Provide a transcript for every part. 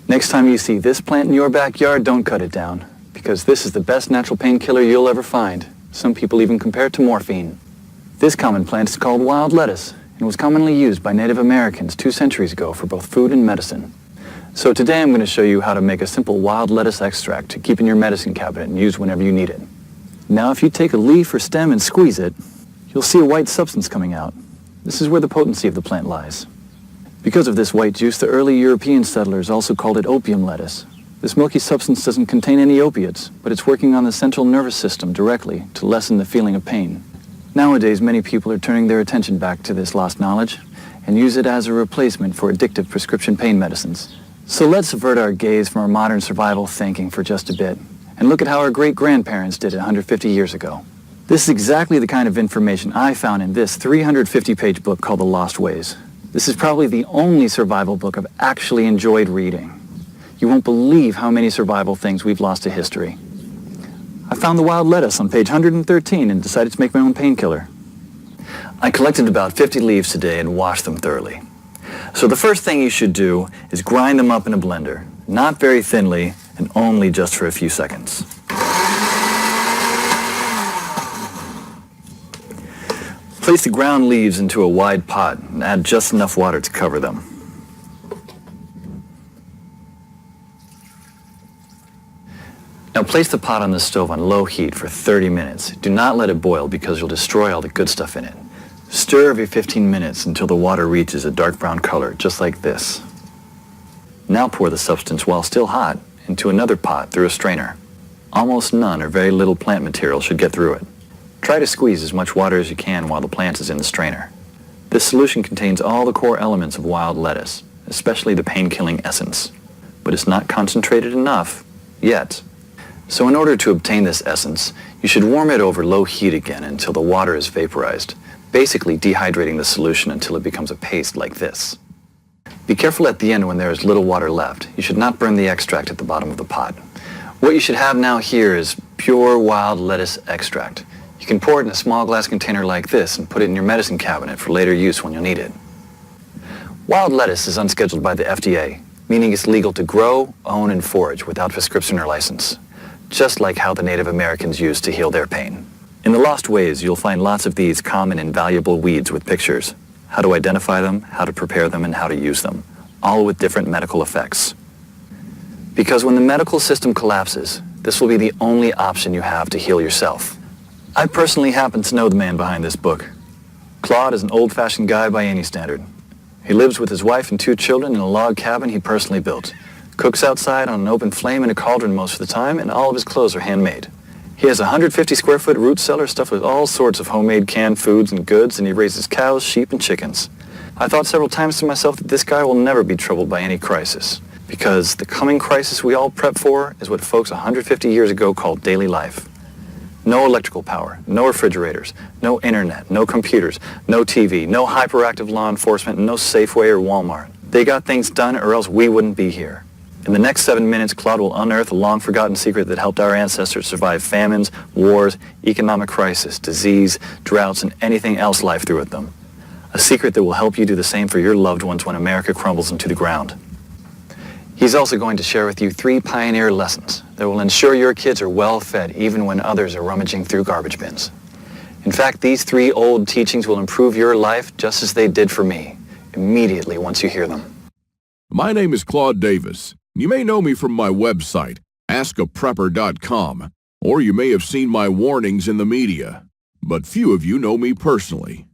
Next time you see this plant in your backyard, don't cut it down, because this is the best natural painkiller you'll ever find. Some people even compare it to morphine. This common plant is called wild lettuce and was commonly used by Native Americans 2 centuries ago for both food and medicine. So today I'm going to show you how to make a simple wild lettuce extract to keep in your medicine cabinet and use whenever you need it. Now if you take a leaf or stem and squeeze it, you'll see a white substance coming out. This is where the potency of the plant lies. Because of this white juice, the early European settlers also called it opium lettuce. This milky substance doesn't contain any opiates, but it's working on the central nervous system directly to lessen the feeling of pain. Nowadays, many people are turning their attention back to this lost knowledge and use it as a replacement for addictive prescription pain medicines. So let's avert our gaze from our modern survival thinking for just a bit and look at how our great-grandparents did it 150 years ago. This is exactly the kind of information I found in this 350-page book called The Lost Ways. This is probably the only survival book I've actually enjoyed reading. You won't believe how many survival things we've lost to history. I found the wild lettuce on page 113 and decided to make my own painkiller. I collected about 50 leaves today and washed them thoroughly. So the first thing you should do is grind them up in a blender, not very thinly and only just for a few seconds. Place the ground leaves into a wide pot and add just enough water to cover them. Now place the pot on the stove on low heat for 30 minutes. Do not let it boil because you'll destroy all the good stuff in it. Stir every 15 minutes until the water reaches a dark brown color, just like this. Now pour the substance while still hot into another pot through a strainer. Almost none or very little plant material should get through it. Try to squeeze as much water as you can while the plant is in the strainer. This solution contains all the core elements of wild lettuce, especially the pain-killing essence. But it's not concentrated enough yet. So in order to obtain this essence, you should warm it over low heat again until the water is vaporized, basically dehydrating the solution until it becomes a paste like this. Be careful at the end when there is little water left. You should not burn the extract at the bottom of the pot. What you should have now here is pure wild lettuce extract. You can pour it in a small glass container like this and put it in your medicine cabinet for later use when you'll need it. Wild lettuce is unscheduled by the FDA, meaning it's legal to grow, own, and forage without prescription or license, just like how the Native Americans used to heal their pain. In The Lost Ways, you'll find lots of these common and valuable weeds with pictures, how to identify them, how to prepare them, and how to use them, all with different medical effects. Because when the medical system collapses, this will be the only option you have to heal yourself. I personally happen to know the man behind this book. Claude is an old-fashioned guy by any standard. He lives with his wife and 2 children in a log cabin he personally built, cooks outside on an open flame in a cauldron most of the time, and all of his clothes are handmade. He has a 150-square-foot root cellar stuffed with all sorts of homemade canned foods and goods, and he raises cows, sheep, and chickens. I thought several times to myself that this guy will never be troubled by any crisis, because the coming crisis we all prep for is what folks 150 years ago called daily life. No electrical power, no refrigerators, no internet, no computers, no TV, no hyperactive law enforcement, and no Safeway or Walmart. They got things done or else we wouldn't be here. In the next 7 minutes, Claude will unearth a long-forgotten secret that helped our ancestors survive famines, wars, economic crisis, disease, droughts, and anything else life threw at them. A secret that will help you do the same for your loved ones when America crumbles into the ground. He's also going to share with you 3 pioneer lessons that will ensure your kids are well fed even when others are rummaging through garbage bins. In fact, these 3 old teachings will improve your life just as they did for me, immediately once you hear them. My name is Claude Davis. You may know me from my website, askaprepper.com, or you may have seen my warnings in the media, but few of you know me personally.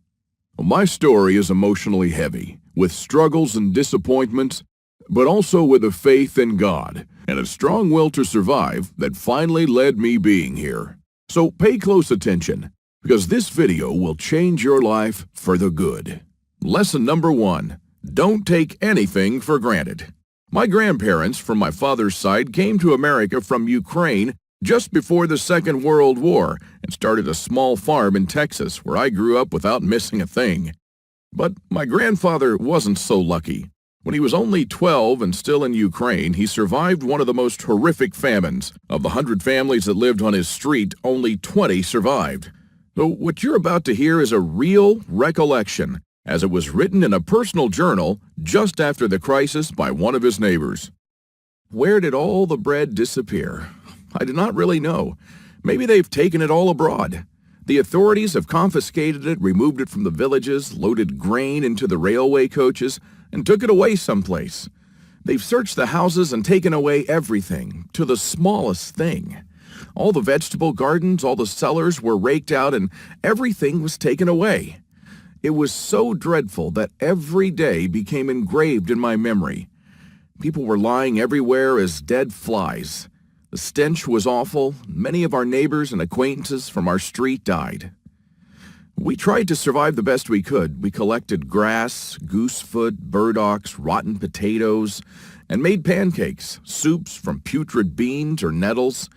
My story is emotionally heavy, with struggles and disappointments, but also with a faith in God and a strong will to survive that finally led me being here. So pay close attention, because this video will change your life for the good. Lesson number 1, don't take anything for granted. My grandparents from my father's side came to America from Ukraine just before the Second World War and started a small farm in Texas where I grew up without missing a thing. But my grandfather wasn't so lucky. When he was only 12 and still in Ukraine, he survived one of the most horrific famines. Of the 100 families that lived on his street, only 20 survived. So what you're about to hear is a real recollection, as it was written in a personal journal just after the crisis by one of his neighbors. Where did all the bread disappear? I do not really know. Maybe they've taken it all abroad. The authorities have confiscated it, removed it from the villages, loaded grain into the railway coaches, and took it away someplace. They've searched the houses and taken away everything, to the smallest thing. All the vegetable gardens, all the cellars were raked out, and everything was taken away. It was so dreadful that every day became engraved in my memory. People were lying everywhere as dead flies. The stench was awful. Many of our neighbors and acquaintances from our street died. We tried to survive the best we could. We collected grass, goosefoot, burdocks, rotten potatoes, and made pancakes, soups from putrid beans or nettles,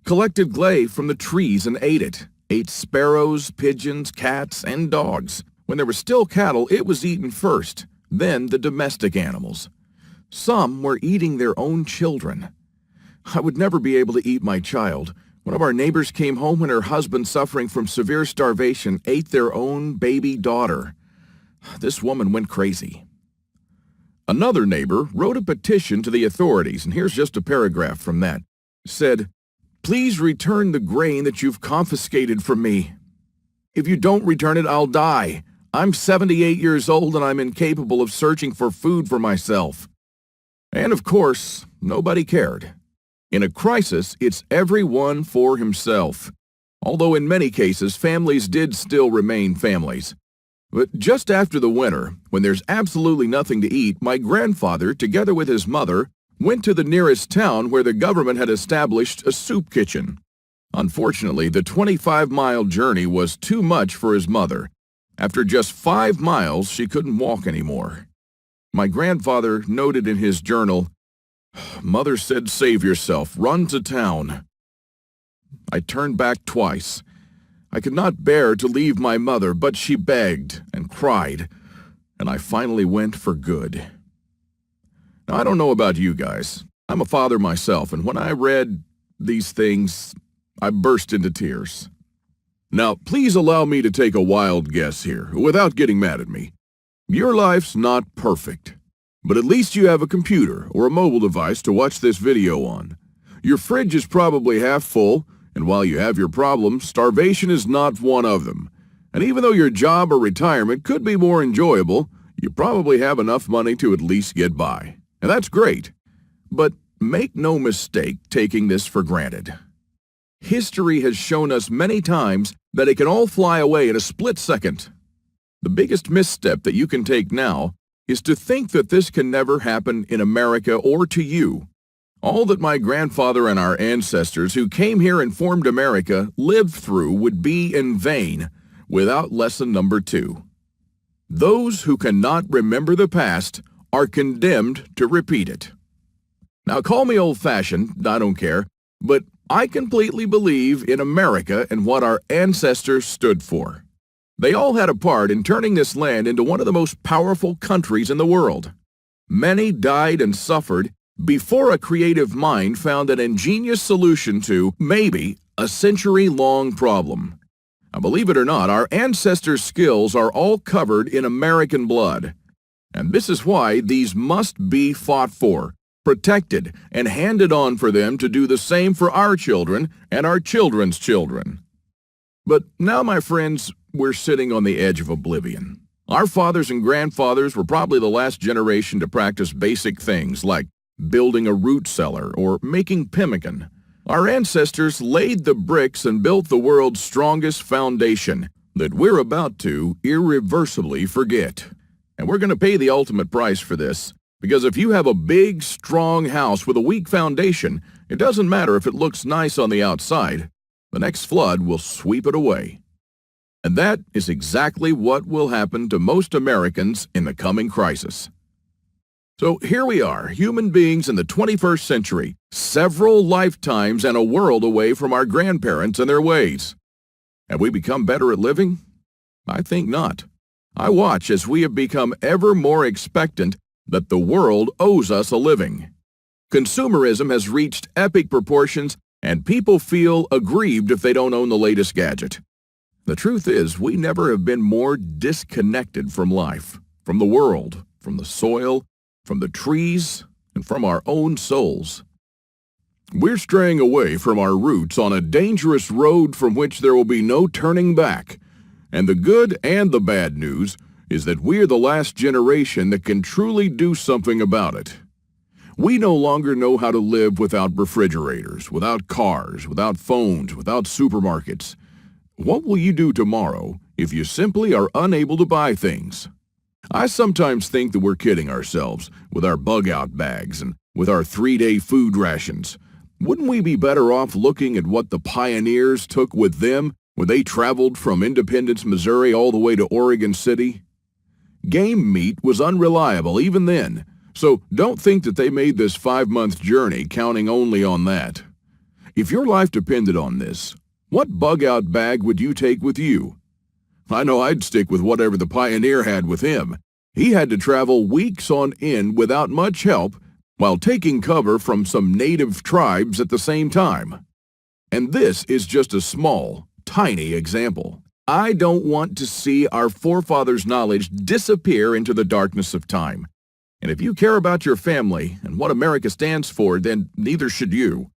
collected clay from the trees and ate it, ate sparrows, pigeons, cats, and dogs. When there were still cattle, it was eaten first, then the domestic animals. Some were eating their own children. I would never be able to eat my child. One of our neighbors came home when her husband, suffering from severe starvation, ate their own baby daughter. This woman went crazy. Another neighbor wrote a petition to the authorities, and here's just a paragraph from that. It said, "Please return the grain that you've confiscated from me. If you don't return it, I'll die. I'm 78 years old and I'm incapable of searching for food for myself." And of course, nobody cared. In a crisis, it's everyone for himself. Although in many cases, families did still remain families. But just after the winter, when there's absolutely nothing to eat, my grandfather, together with his mother, went to the nearest town where the government had established a soup kitchen. Unfortunately, the 25-mile journey was too much for his mother. After just 5 miles, she couldn't walk anymore. My grandfather noted in his journal, "Mother said, save yourself, run to town." I turned back twice. I could not bear to leave my mother, but she begged and cried, and I finally went for good. Now, I don't know about you guys. I'm a father myself, and when I read these things, I burst into tears. Now, please allow me to take a wild guess here, without getting mad at me. Your life's not perfect, but at least you have a computer or a mobile device to watch this video on. Your fridge is probably half full, and while you have your problems, starvation is not one of them. And even though your job or retirement could be more enjoyable, you probably have enough money to at least get by. And that's great. But make no mistake taking this for granted. History has shown us many times that it can all fly away in a split second. The biggest misstep that you can take now is to think that this can never happen in America or to you. All that my grandfather and our ancestors who came here and formed America lived through would be in vain without lesson number 2. Those who cannot remember the past are condemned to repeat it. Now, call me old-fashioned, I don't care, but I completely believe in America and what our ancestors stood for. They all had a part in turning this land into one of the most powerful countries in the world. Many died and suffered before a creative mind found an ingenious solution to, maybe, a century-long problem. Now, believe it or not, our ancestors' skills are all covered in American blood. And this is why these must be fought for, protected, and handed on for them to do the same for our children and our children's children. But now, my friends, we're sitting on the edge of oblivion. Our fathers and grandfathers were probably the last generation to practice basic things like building a root cellar or making pemmican. Our ancestors laid the bricks and built the world's strongest foundation that we're about to irreversibly forget. And we're going to pay the ultimate price for this, because if you have a big, strong house with a weak foundation, it doesn't matter if it looks nice on the outside. The next flood will sweep it away. And that is exactly what will happen to most Americans in the coming crisis. So here we are, human beings in the 21st century, several lifetimes and a world away from our grandparents and their ways. Have we become better at living? I think not. I watch as we have become ever more expectant that the world owes us a living. Consumerism has reached epic proportions, and people feel aggrieved if they don't own the latest gadget. The truth is, we never have been more disconnected from life, from the world, from the soil, from the trees, and from our own souls. We're straying away from our roots on a dangerous road from which there will be no turning back. And the good and the bad news is that we're the last generation that can truly do something about it. We no longer know how to live without refrigerators, without cars, without phones, without supermarkets. What will you do tomorrow if you simply are unable to buy things? I sometimes think that we're kidding ourselves with our bug-out bags and with our 3-day food rations. Wouldn't we be better off looking at what the pioneers took with them when they traveled from Independence, Missouri all the way to Oregon City? Game meat was unreliable even then, so don't think that they made this 5-month journey counting only on that. If your life depended on this, what bug-out bag would you take with you? I know I'd stick with whatever the pioneer had with him. He had to travel weeks on end without much help while taking cover from some native tribes at the same time. And this is just a small, tiny example. I don't want to see our forefathers' knowledge disappear into the darkness of time. And if you care about your family and what America stands for, then neither should you.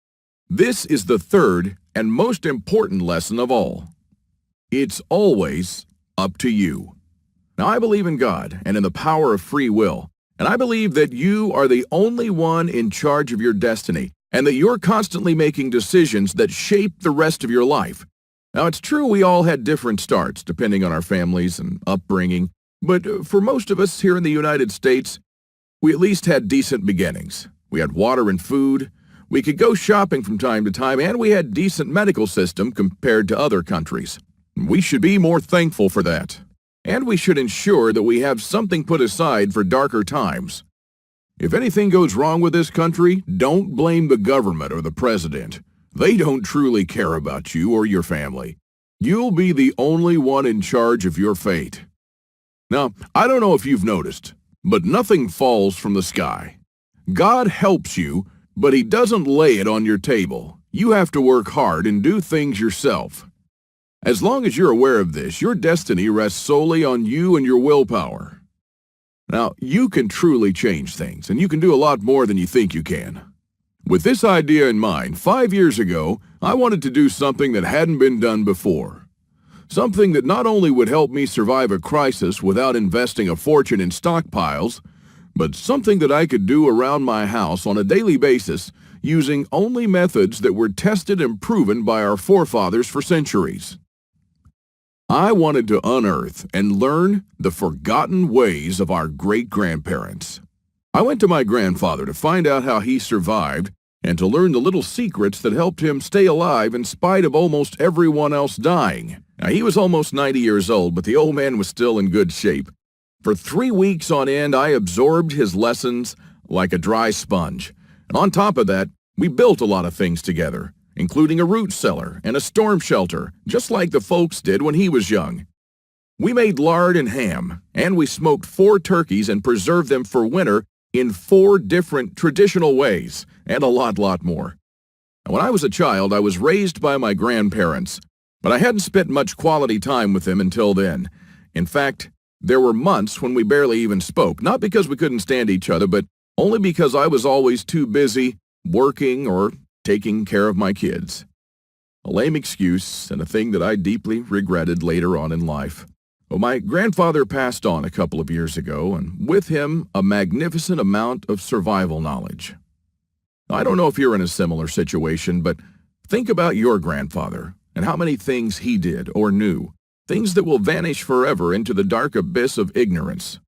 This is the third and most important lesson of all. It's always up to you. Now, I believe in God and in the power of free will, and I believe that you are the only one in charge of your destiny, and that you're constantly making decisions that shape the rest of your life. Now, it's true we all had different starts depending on our families and upbringing, but for most of us here in the United States, we at least had decent beginnings. We had water and food, we could go shopping from time to time, and we had decent medical system compared to other countries. We should be more thankful for that. And we should ensure that we have something put aside for darker times. If anything goes wrong with this country, don't blame the government or the president. They don't truly care about you or your family. You'll be the only one in charge of your fate. Now, I don't know if you've noticed, but nothing falls from the sky. God helps you, but He doesn't lay it on your table. You have to work hard and do things yourself. As long as you're aware of this, your destiny rests solely on you and your willpower. Now, you can truly change things, and you can do a lot more than you think you can. With this idea in mind, 5 years ago, I wanted to do something that hadn't been done before. Something that not only would help me survive a crisis without investing a fortune in stockpiles, but something that I could do around my house on a daily basis using only methods that were tested and proven by our forefathers for centuries. I wanted to unearth and learn the forgotten ways of our great-grandparents. I went to my grandfather to find out how he survived and to learn the little secrets that helped him stay alive in spite of almost everyone else dying. Now, he was almost 90 years old, but the old man was still in good shape. For 3 weeks on end, I absorbed his lessons like a dry sponge. And on top of that, we built a lot of things together, including a root cellar and a storm shelter, just like the folks did when he was young. We made lard and ham, and we smoked 4 turkeys and preserved them for winter in 4 different traditional ways, and a lot more. Now, when I was a child, I was raised by my grandparents, but I hadn't spent much quality time with them until then. In fact, there were months when we barely even spoke, not because we couldn't stand each other, but only because I was always too busy working or taking care of my kids. A lame excuse and a thing that I deeply regretted later on in life. Well, my grandfather passed on a couple of years ago, and with him, a magnificent amount of survival knowledge. I don't know if you're in a similar situation, but think about your grandfather and how many things he did or knew, things that will vanish forever into the dark abyss of ignorance.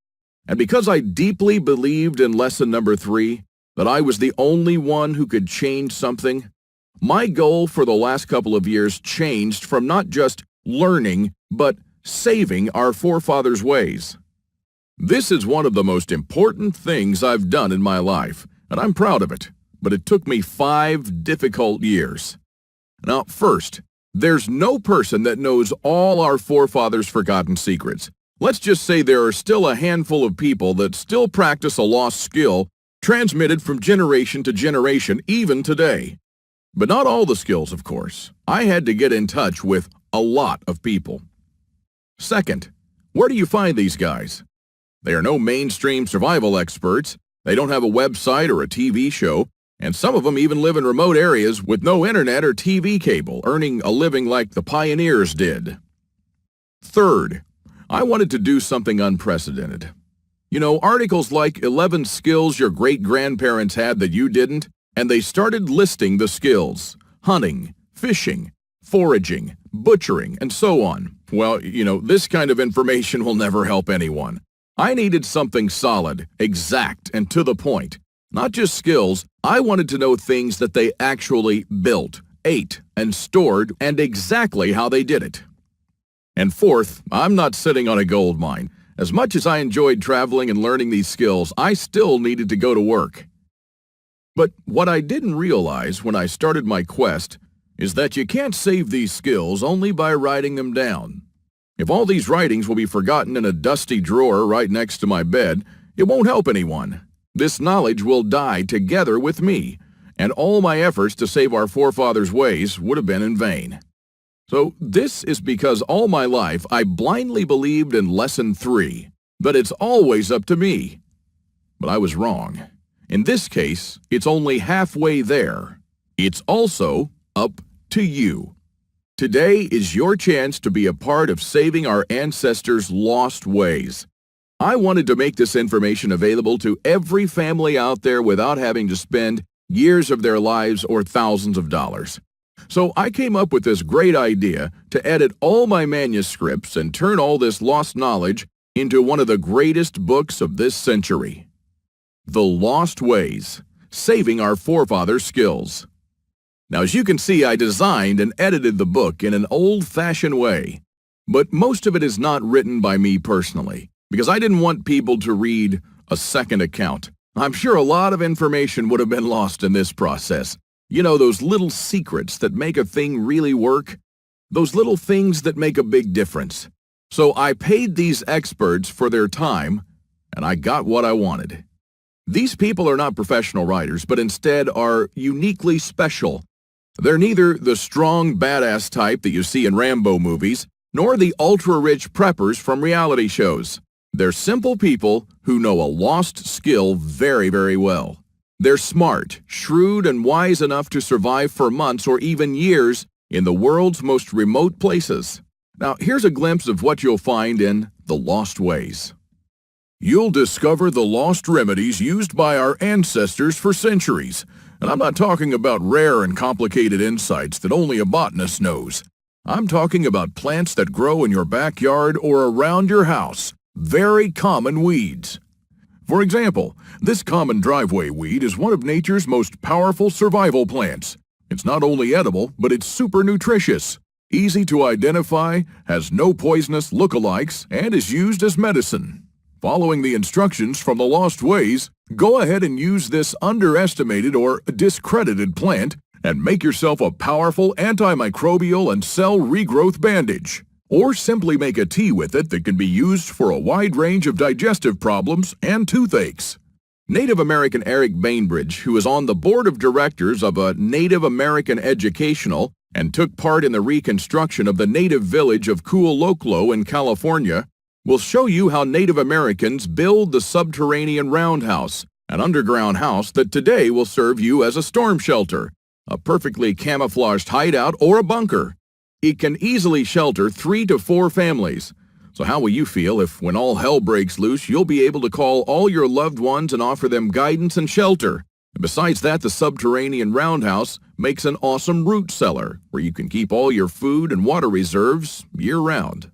And because I deeply believed in lesson number 3, that I was the only one who could change something, my goal for the last couple of years changed from not just learning, but saving our forefathers' ways. This is one of the most important things I've done in my life, and I'm proud of it, but it took me 5 difficult years. Now, first, there's no person that knows all our forefathers' forgotten secrets. Let's just say there are still a handful of people that still practice a lost skill transmitted from generation to generation, even today. But not all the skills, of course. I had to get in touch with a lot of people. Second, where do you find these guys? They are no mainstream survival experts. They don't have a website or a TV show, and some of them even live in remote areas with no internet or TV cable, earning a living like the pioneers did. Third, I wanted to do something unprecedented. You know, articles like 11 skills your great-grandparents had that you didn't, and they started listing the skills: hunting, fishing, foraging, butchering, and so on. Well, you know, this kind of information will never help anyone. I needed something solid, exact, and to the point. Not just skills, I wanted to know things that they actually built, ate, and stored, and exactly how they did it. And fourth, I'm not sitting on a gold mine. As much as I enjoyed traveling and learning these skills, I still needed to go to work. But what I didn't realize when I started my quest is that you can't save these skills only by writing them down. If all these writings will be forgotten in a dusty drawer right next to my bed, it won't help anyone. This knowledge will die together with me, and all my efforts to save our forefathers' ways would have been in vain. So this is because all my life I blindly believed in Lesson 3, that it's always up to me. But I was wrong. In this case, it's only halfway there. It's also up to you. Today is your chance to be a part of saving our ancestors' lost ways. I wanted to make this information available to every family out there without having to spend years of their lives or thousands of dollars. So I came up with this great idea to edit all my manuscripts and turn all this lost knowledge into one of the greatest books of this century. The Lost Ways, Saving Our Forefathers' Skills. Now, as you can see, I designed and edited the book in an old-fashioned way, but most of it is not written by me personally, because I didn't want people to read a second account. I'm sure a lot of information would have been lost in this process. You know, those little secrets that make a thing really work? Those little things that make a big difference. So I paid these experts for their time, and I got what I wanted. These people are not professional writers, but instead are uniquely special. They're neither the strong, badass type that you see in Rambo movies, nor the ultra-rich preppers from reality shows. They're simple people who know a lost skill very, very well. They're smart, shrewd, and wise enough to survive for months or even years in the world's most remote places. Now, here's a glimpse of what you'll find in The Lost Ways. You'll discover the lost remedies used by our ancestors for centuries. And I'm not talking about rare and complicated insights that only a botanist knows. I'm talking about plants that grow in your backyard or around your house. Very common weeds. For example, this common driveway weed is one of nature's most powerful survival plants. It's not only edible, but it's super nutritious, easy to identify, has no poisonous lookalikes, and is used as medicine. Following the instructions from The Lost Ways, go ahead and use this underestimated or discredited plant and make yourself a powerful antimicrobial and cell regrowth bandage. Or simply make a tea with it that can be used for a wide range of digestive problems and toothaches. Native American Eric Bainbridge, who is on the board of directors of a Native American Educational and took part in the reconstruction of the native village of Kualoklo in California, will show you how Native Americans build the subterranean roundhouse, an underground house that today will serve you as a storm shelter, a perfectly camouflaged hideout, or a bunker. It can easily shelter 3 to 4 families. So how will you feel if, when all hell breaks loose, you'll be able to call all your loved ones and offer them guidance and shelter? And besides that, the subterranean roundhouse makes an awesome root cellar where you can keep all your food and water reserves year-round.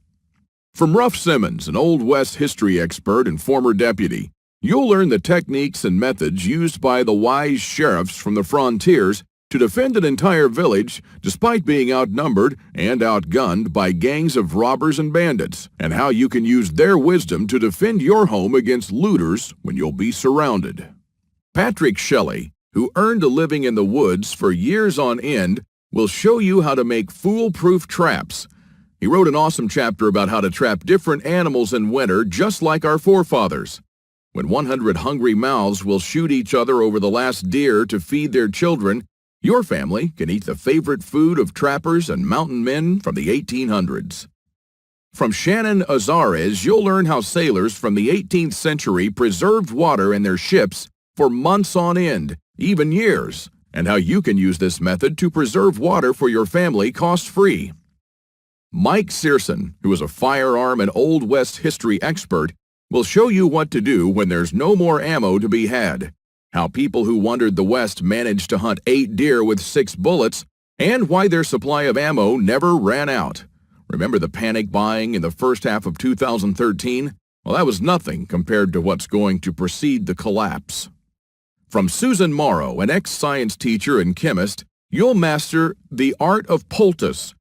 From Ruff Simmons, an Old West history expert and former deputy, you'll learn the techniques and methods used by the wise sheriffs from the frontiers to defend an entire village despite being outnumbered and outgunned by gangs of robbers and bandits, and how you can use their wisdom to defend your home against looters when you'll be surrounded. Patrick Shelley, who earned a living in the woods for years on end, will show you how to make foolproof traps. He wrote an awesome chapter about how to trap different animals in winter just like our forefathers. When 100 hungry mouths will shoot each other over the last deer to feed their children, your family can eat the favorite food of trappers and mountain men from the 1800s. From Shannon Azares, you'll learn how sailors from the 18th century preserved water in their ships for months on end, even years, and how you can use this method to preserve water for your family cost-free. Mike Searson, who is a firearm and Old West history expert, will show you what to do when there's no more ammo to be had, how people who wandered the West managed to hunt 8 deer with 6 bullets, and why their supply of ammo never ran out. Remember the panic buying in the first half of 2013? Well, that was nothing compared to what's going to precede the collapse. From Susan Morrow, an ex-science teacher and chemist, you'll master the art of poultice.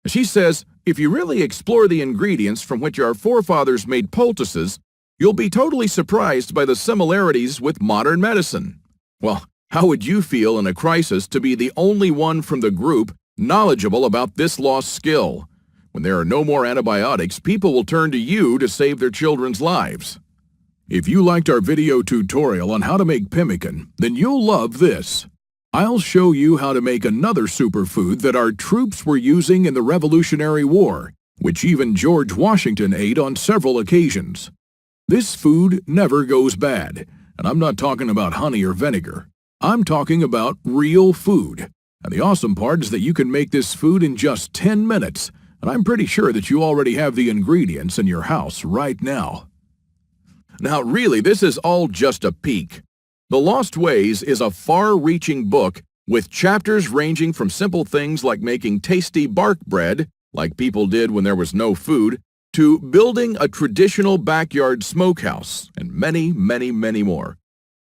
She says, if you really explore the ingredients from which our forefathers made poultices, you'll be totally surprised by the similarities with modern medicine. Well, how would you feel in a crisis to be the only one from the group knowledgeable about this lost skill? When there are no more antibiotics, people will turn to you to save their children's lives. If you liked our video tutorial on how to make pemmican, then you'll love this. I'll show you how to make another superfood that our troops were using in the Revolutionary War, which even George Washington ate on several occasions. This food never goes bad, and I'm not talking about honey or vinegar. I'm talking about real food. And the awesome part is that you can make this food in just 10 minutes, and I'm pretty sure that you already have the ingredients in your house right now. Now, really, this is all just a peek. The Lost Ways is a far-reaching book with chapters ranging from simple things like making tasty bark bread, like people did when there was no food, to building a traditional backyard smokehouse, and many, many, many more.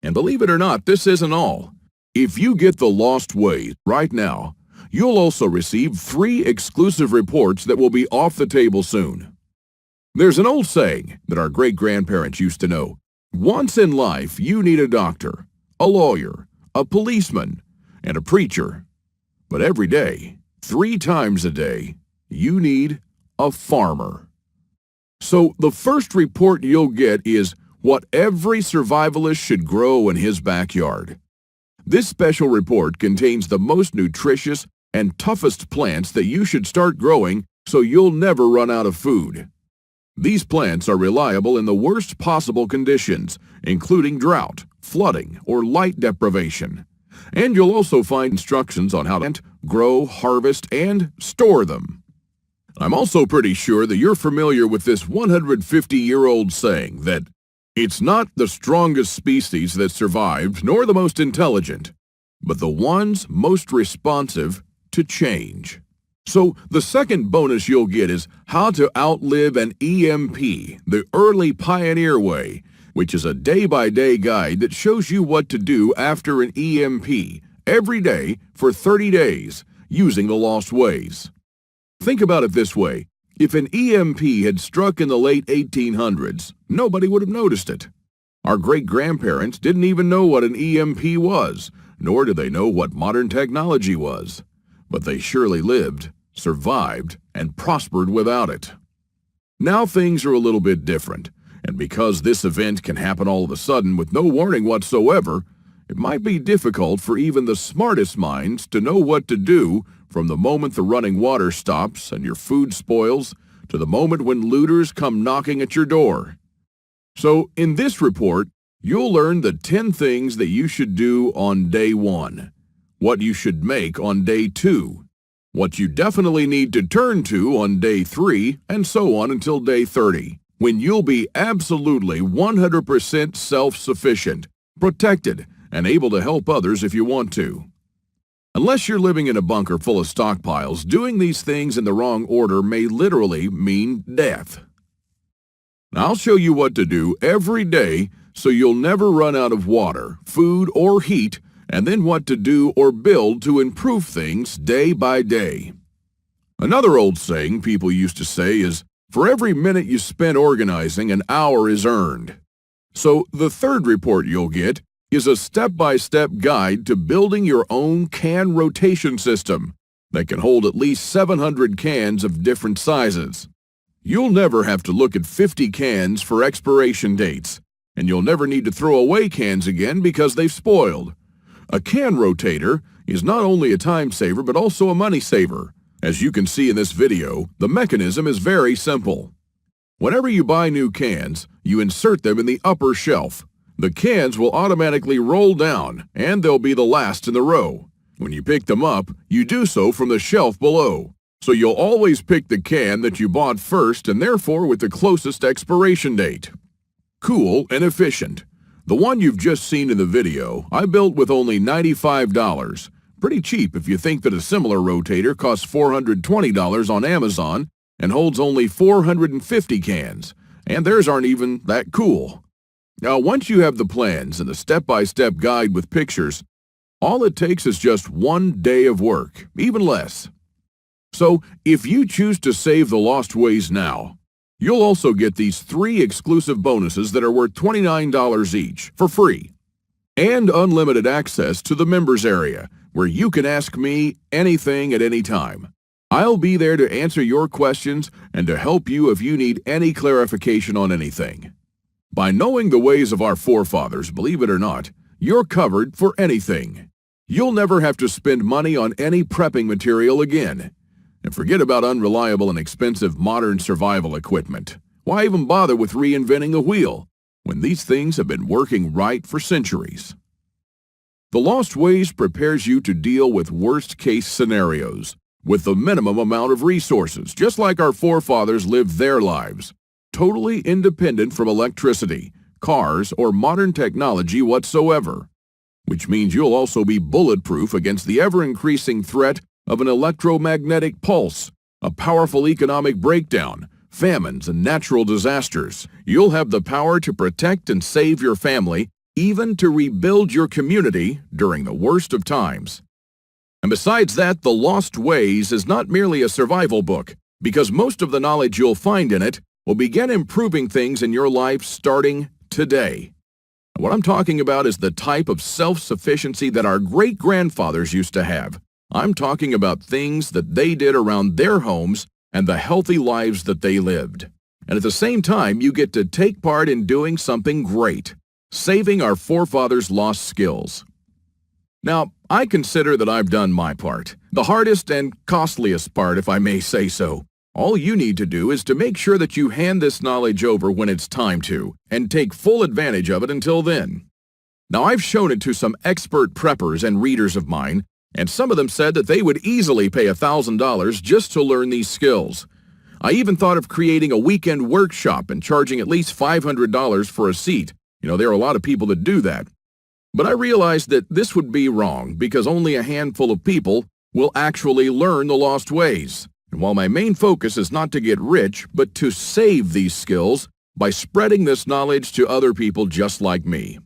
And believe it or not, this isn't all. If you get The Lost Ways right now, you'll also receive 3 exclusive reports that will be off the table soon. There's an old saying that our great-grandparents used to know. Once in life, you need a doctor, a lawyer, a policeman, and a preacher. But every day, 3 times a day, you need a farmer. So the first report you'll get is what every survivalist should grow in his backyard. This special report contains the most nutritious and toughest plants that you should start growing so you'll never run out of food. These plants are reliable in the worst possible conditions, including drought, flooding, or light deprivation. And you'll also find instructions on how to plant, grow, harvest, and store them. I'm also pretty sure that you're familiar with this 150-year-old saying that it's not the strongest species that survived, nor the most intelligent, but the ones most responsive to change. So the second bonus you'll get is how to outlive an EMP, the early pioneer way, which is a day-by-day guide that shows you what to do after an EMP every day for 30 days using the Lost Ways. Think about it this way. If an EMP had struck in the late 1800s, nobody would have noticed it. Our great-grandparents didn't even know what an EMP was, nor did they know what modern technology was. But they surely lived, survived, and prospered without it. Now things are a little bit different, and because this event can happen all of a sudden with no warning whatsoever, it might be difficult for even the smartest minds to know what to do from the moment the running water stops and your food spoils to the moment when looters come knocking at your door. So in this report, you'll learn the 10 things that you should do on day 1, what you should make on day 2, what you definitely need to turn to on day 3, and so on until day 30, when you'll be absolutely 100% self-sufficient, protected, and able to help others if you want to. Unless you're living in a bunker full of stockpiles, doing these things in the wrong order may literally mean death. Now, I'll show you what to do every day so you'll never run out of water, food, or heat, and then what to do or build to improve things day by day. Another old saying people used to say is, for every minute you spend organizing, an hour is earned. So the third report you'll get is a step-by-step guide to building your own can rotation system that can hold at least 700 cans of different sizes. You'll never have to look at 50 cans for expiration dates, and you'll never need to throw away cans again because they've spoiled. A can rotator is not only a time saver but also a money saver. As you can see in this video, the mechanism is very simple. Whenever you buy new cans, you insert them in the upper shelf. The cans will automatically roll down, and they'll be the last in the row. When you pick them up, you do so from the shelf below. So you'll always pick the can that you bought first and therefore with the closest expiration date. Cool and efficient. The one you've just seen in the video, I built with only $95. Pretty cheap if you think that a similar rotator costs $420 on Amazon and holds only 450 cans, and theirs aren't even that cool. Now, once you have the plans and the step-by-step guide with pictures, all it takes is just 1 day of work, even less. So, if you choose to save the Lost Ways now, you'll also get these 3 exclusive bonuses that are worth $29 each, for free. And unlimited access to the members area, where you can ask me anything at any time. I'll be there to answer your questions and to help you if you need any clarification on anything. By knowing the ways of our forefathers, believe it or not, you're covered for anything. You'll never have to spend money on any prepping material again. And forget about unreliable and expensive modern survival equipment. Why even bother with reinventing the wheel when these things have been working right for centuries? The Lost Ways prepares you to deal with worst-case scenarios with the minimum amount of resources, just like our forefathers lived their lives, totally independent from electricity, cars, or modern technology whatsoever. Which means you'll also be bulletproof against the ever-increasing threat of an electromagnetic pulse, a powerful economic breakdown, famines, and natural disasters. You'll have the power to protect and save your family, even to rebuild your community during the worst of times. And besides that, The Lost Ways is not merely a survival book, because most of the knowledge you'll find in it will begin improving things in your life starting today. What I'm talking about is the type of self-sufficiency that our great-grandfathers used to have. I'm talking about things that they did around their homes and the healthy lives that they lived. And at the same time, you get to take part in doing something great, saving our forefathers' lost skills. Now, I consider that I've done my part, the hardest and costliest part, if I may say so. All you need to do is to make sure that you hand this knowledge over when it's time to, and take full advantage of it until then. Now, I've shown it to some expert preppers and readers of mine, and some of them said that they would easily pay $1,000 just to learn these skills. I even thought of creating a weekend workshop and charging at least $500 for a seat. There are a lot of people that do that. But I realized that this would be wrong because only a handful of people will actually learn the Lost Ways. And while my main focus is not to get rich, but to save these skills by spreading this knowledge to other people just like me.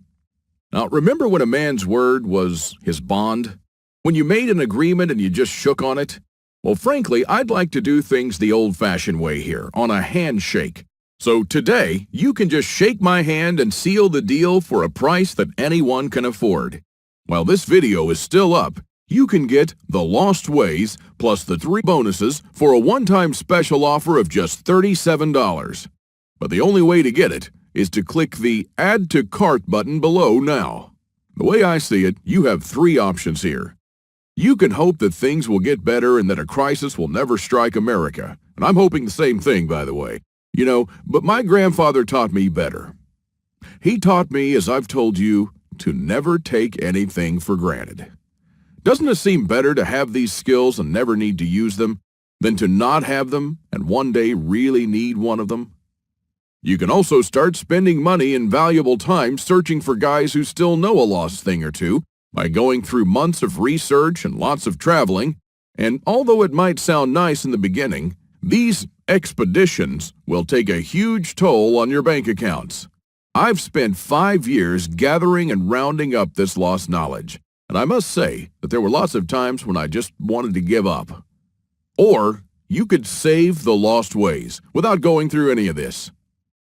Now, remember when a man's word was his bond? When you made an agreement and you just shook on it? Well, frankly, I'd like to do things the old-fashioned way here, on a handshake. So today, you can just shake my hand and seal the deal for a price that anyone can afford. While this video is still up, you can get The Lost Ways plus the 3 bonuses for a one-time special offer of just $37. But the only way to get it is to click the Add to Cart button below now. The way I see it, you have 3 options here. You can hope that things will get better and that a crisis will never strike America. And I'm hoping the same thing, by the way. But my grandfather taught me better. He taught me, as I've told you, to never take anything for granted. Doesn't it seem better to have these skills and never need to use them than to not have them and one day really need one of them? You can also start spending money and valuable time searching for guys who still know a lost thing or two by going through months of research and lots of traveling. And although it might sound nice in the beginning, these expeditions will take a huge toll on your bank accounts. I've spent 5 years gathering and rounding up this lost knowledge, and I must say that there were lots of times when I just wanted to give up. Or you could save the Lost Ways without going through any of this.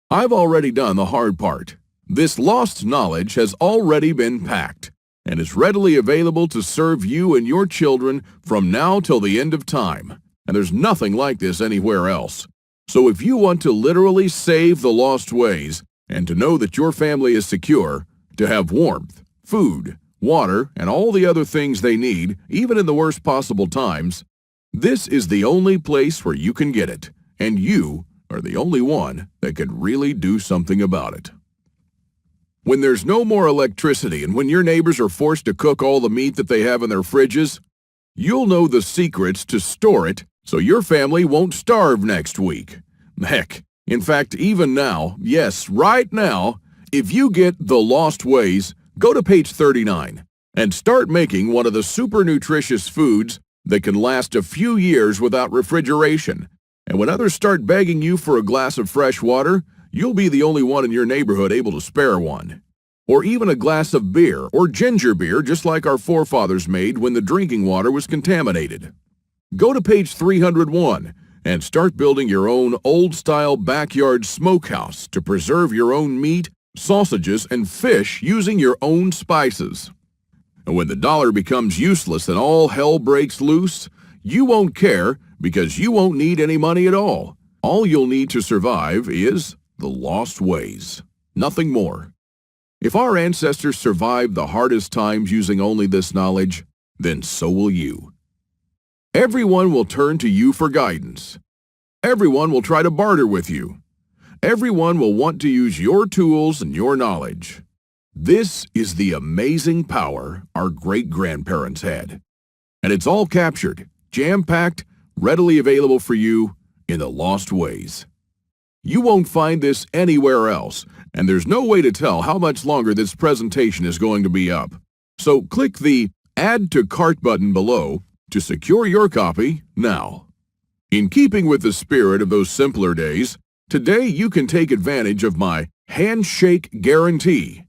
I've already done the hard part. This lost knowledge has already been packed and is readily available to serve you and your children from now till the end of time. And there's nothing like this anywhere else. So if you want to literally save the Lost Ways and to know that your family is secure, to have warmth, food, water, and all the other things they need, even in the worst possible times, this is the only place where you can get it, and you are the only one that can really do something about it. When there's no more electricity and when your neighbors are forced to cook all the meat that they have in their fridges, you'll know the secrets to store it so your family won't starve next week. Heck, in fact, even now, yes, right now, if you get The Lost Ways, go to page 39 and start making one of the super nutritious foods that can last a few years without refrigeration. And when others start begging you for a glass of fresh water, you'll be the only one in your neighborhood able to spare one. Or even a glass of beer or ginger beer, just like our forefathers made when the drinking water was contaminated. Go to page 301 and start building your own old-style backyard smokehouse to preserve your own meat, sausages, and fish using your own spices. And when the dollar becomes useless and all hell breaks loose, you won't care because you won't need any money at all. All you'll need to survive is The Lost Ways. Nothing more. If our ancestors survived the hardest times using only this knowledge, then so will you. Everyone will turn to you for guidance. Everyone will try to barter with you. Everyone will want to use your tools and your knowledge. This is the amazing power our great-grandparents had. And it's all captured, jam-packed, readily available for you in The Lost Ways. You won't find this anywhere else, and there's no way to tell how much longer this presentation is going to be up. So click the Add to Cart button below to secure your copy now. In keeping with the spirit of those simpler days, today you can take advantage of my handshake guarantee.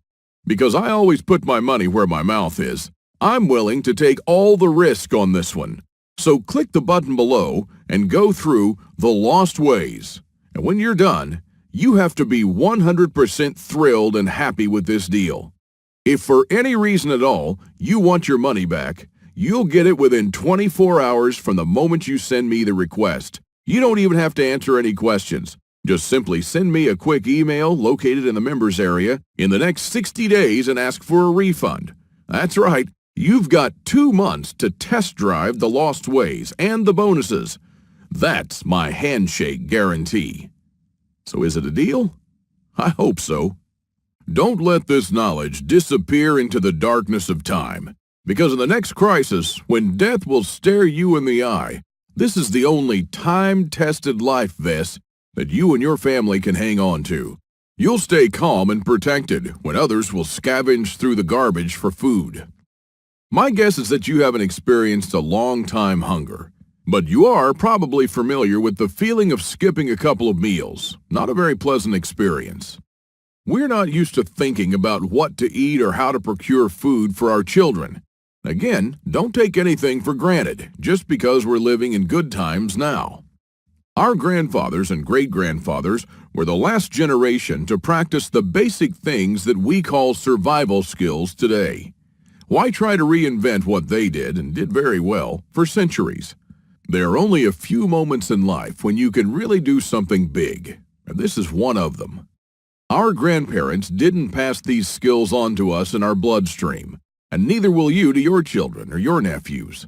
Because I always put my money where my mouth is, I'm willing to take all the risk on this one. So click the button below and go through The Lost Ways. And when you're done, you have to be 100% thrilled and happy with this deal. If for any reason at all you want your money back, you'll get it within 24 hours from the moment you send me the request. You don't even have to answer any questions. Just simply send me a quick email located in the members area in the next 60 days and ask for a refund. That's right, you've got 2 months to test drive The Lost Ways and the bonuses. That's my handshake guarantee. So is it a deal? I hope so. Don't let this knowledge disappear into the darkness of time, because in the next crisis, when death will stare you in the eye, this is the only time-tested life vest that you and your family can hang on to. You'll stay calm and protected when others will scavenge through the garbage for food. My guess is that you haven't experienced a long-time hunger, but you are probably familiar with the feeling of skipping a couple of meals. Not a very pleasant experience. We're not used to thinking about what to eat or how to procure food for our children. Again, don't take anything for granted just because we're living in good times now. Our grandfathers and great-grandfathers were the last generation to practice the basic things that we call survival skills today. Why try to reinvent what they did, and did very well, for centuries? There are only a few moments in life when you can really do something big, and this is one of them. Our grandparents didn't pass these skills on to us in our bloodstream, and neither will you to your children or your nephews.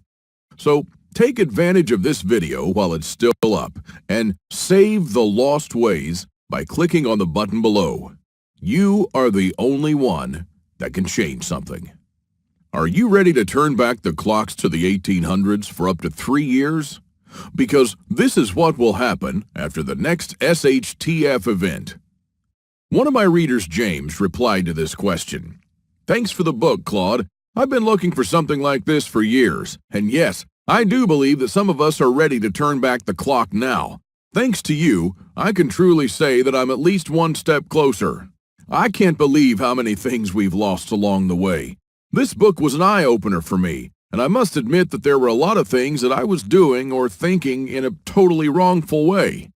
So, take advantage of this video while it's still up and save The Lost Ways by clicking on the button below. You are the only one that can change something. Are you ready to turn back the clocks to the 1800s for up to 3 years? Because this is what will happen after the next SHTF event. One of my readers, James, replied to this question. Thanks for the book, Claude. I've been looking for something like this for years, and yes, I do believe that some of us are ready to turn back the clock now. Thanks to you, I can truly say that I'm at least one step closer. I can't believe how many things we've lost along the way. This book was an eye-opener for me, and I must admit that there were a lot of things that I was doing or thinking in a totally wrongful way.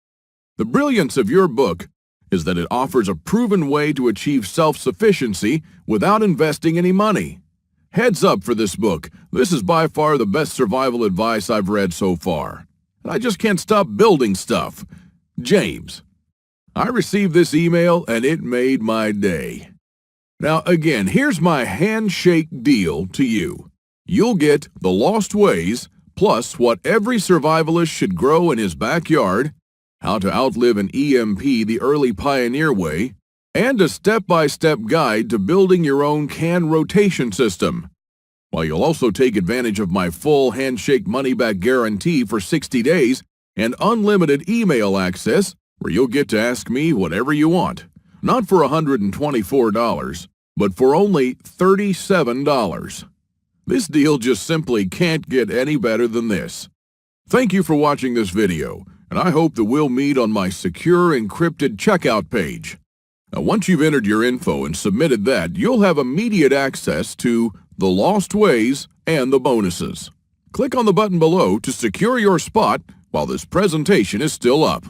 The brilliance of your book is that it offers a proven way to achieve self-sufficiency without investing any money. Heads up for this book. This is by far the best survival advice I've read so far. And I just can't stop building stuff. James. I received this email and it made my day. Now again, here's my handshake deal to you. You'll get The Lost Ways, plus what every survivalist should grow in his backyard, How to Outlive an EMP the Early Pioneer Way, and a step-by-step guide to building your own can rotation system. While you'll also take advantage of my full handshake money-back guarantee for 60 days and unlimited email access where you'll get to ask me whatever you want. Not for $124, but for only $37. This deal just simply can't get any better than this. Thank you for watching this video, and I hope that we'll meet on my secure encrypted checkout page. Now, once you've entered your info and submitted that, you'll have immediate access to the lost ways and the bonuses. Click on the button below to secure your spot while this presentation is still up.